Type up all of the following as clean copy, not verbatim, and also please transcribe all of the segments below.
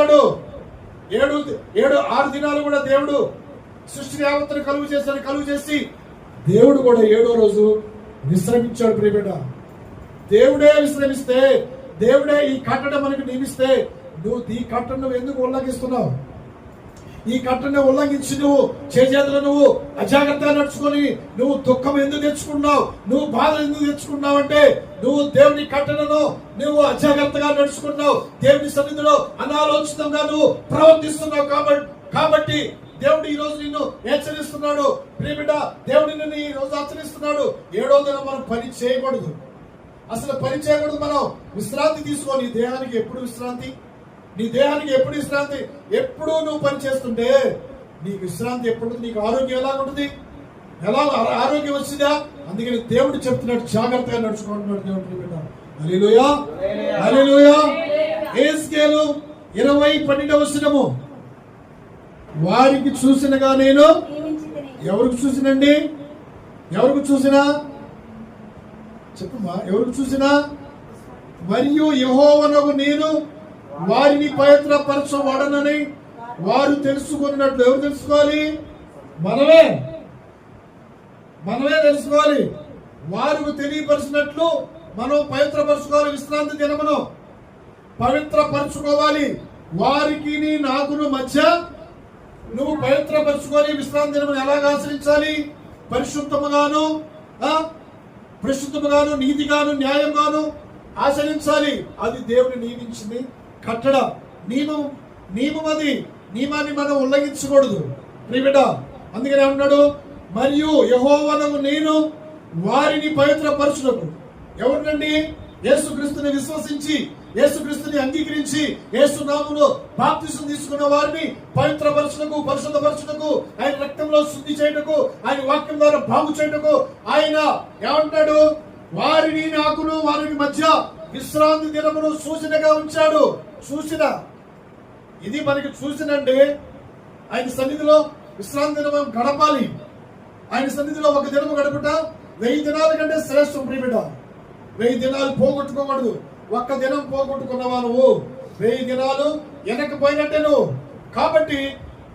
చేస్తున్నాడు. 6 దినాలు కూడా దేవుడు సృష్టి యావత్తు కలుగు చేసి దేవుడు కూడా 7వ రోజు విశ్రమించాడు. ప్రియబిడ్డ, దేవుడే విశ్రమిస్తే, దేవుడే ఈ కట్టడం మనకు నియమిస్తే నువ్వు ఈ కట్టను నువ్వు ఎందుకు ఉల్లంఘిస్తున్నావు? ఈ కట్టను ఉల్లంఘించి నువ్వు చేతులు నువ్వు అజాగ్రత్తగా నడుచుకొని నువ్వు దుఃఖం ఎందుకు తెచ్చుకున్నావు, నువ్వు బాధలు ఎందుకు తెచ్చుకున్నావు అంటే నువ్వు దేవుని కట్టడను నువ్వు అజాగ్రత్తగా నడుచుకున్నావు. దేవుని సన్నిధిలో అనాలోచితంగా నువ్వు ప్రవర్తిస్తున్నావు. కాబట్టి దేవుడు ఈ రోజు నిన్ను హెచ్చరిస్తున్నాడు. ప్రియబిడ్డ, దేవుడు నిన్ను ఈ రోజు హెచ్చరిస్తున్నాడు. 7వ దినం మనం పని చేయకూడదు. అసలు పని చేయకూడదు. మనం విశ్రాంతి తీసుకో. నీ దేహానికి ఎప్పుడు విశ్రాంతి? ఎప్పుడు నువ్వు పని చేస్తుంటే నీకు విశ్రాంతి ఎప్పుడు? నీకు ఆరోగ్యం ఎలా ఉంటుంది? ఆరోగ్యం వచ్చిందా? అందుకని దేవుడు చెప్తున్నాడు, జాగ్రత్తగా నడుచుకుంటున్నాడు దేవుడు. బిడ్డ, హల్లెలూయా, హల్లెలూయా. యెహెజ్కేలు 20:12 వచనము, వారికి చూసినగా నేను ఎవరికి చూసినండి? ఎవరికి చూసినా చెప్పమ్మా. ఎవరికి చూసినా? మరియు యెహోవానగు నేను వారిని పవిత్రపరచబడనని వారు తెలుసుకున్నట్లు. ఎవరు తెలుసుకోవాలి? మనమే తెలుసుకోవాలి. వారికి తెలియపరిచినట్లు మనం పవిత్రపరచుకోవాలి. విశ్రాంతి దినమును పవిత్రపరచుకోవాలి. వారికి నాకును మధ్య నువ్వు పవిత్రపరచుకొని విశ్రాంతి దినమును ఎలాగ ఆచరించాలి? పరిశుద్ధముగాను నీతిగాను న్యాయంగాను ఆచరించాలి. అది దేవుని నియమించింది కట్టడ నియమం. అది నియమాన్ని మనం ఉల్లంఘించకూడదు. ప్రియబిడ్డ, అందుకనే అన్నాడు, మరియు యెహోవానగు నేను వారిని పవిత్రపరచుటకు. ఎవరినండి? యేసుక్రీస్తుని విశ్వసించి, యేసుక్రీస్తుని అంగీకరించి, యేసు నామములో బాప్తిసం తీసుకున్న వారిని పవిత్రపరచుటకు, పరిశుద్ధపరచుటకు, ఆయన రక్తంలో శుద్ధి చేయుటకు, ఆయన వాక్యం ద్వారా బాగు చేయుటకు ఆయన ఏమంటాడు? వారిని నాకును వారికి మధ్య విశ్రాంతి దినమును సూచనగా ఉంచాడు. సూచన ఇది మనకి సూచనండి. ఆయన సన్నిధిలో విశ్రాంతి దినం గడపాలి. ఆయన సన్నిధిలో ఒక దినము గడుపుట 1000 దినాల కంటే శ్రేష్టం. ప్రియబిడ్డ, 1000 దినాలు పోగొట్టుకోకూడదు. ఒక్క దినం పోగొట్టుకున్నవా నువ్వు 1000 దినాలు వెనకపోయినట్టే నువ్వు. కాబట్టి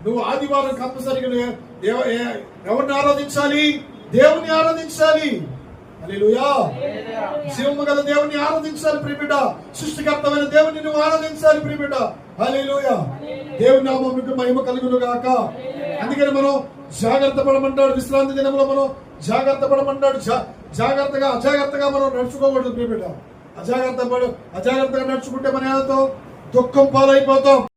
నువ్వు ఆదివారం కంపల్సరిగా ఎవరిని ఆరాధించాలి? దేవుని ఆరాధించాలి. హల్లెలూయా. జీవము గల దేవుని ఆరాధించాలి ప్రియబిడ్డ. సృష్టికర్తమైన దేవుని నువ్వు ఆరాధించాలి ప్రియబిడ్డ. హల్లెలూయా. దేవుని నామమునకు మహిమ కలుగును గాక. అందుకని మనం జాగ్రత్త పడమంటాడు. విశ్రాంతి దినంలో మనం జాగ్రత్త పడమంటాడు. అజాగ్రత్తగా మనం నడుచుకోకూడదు ప్రియబిడ్డ. అజాగ్రత్తగా నడుచుకుంటే మన దుఃఖం పాలైపోతాం.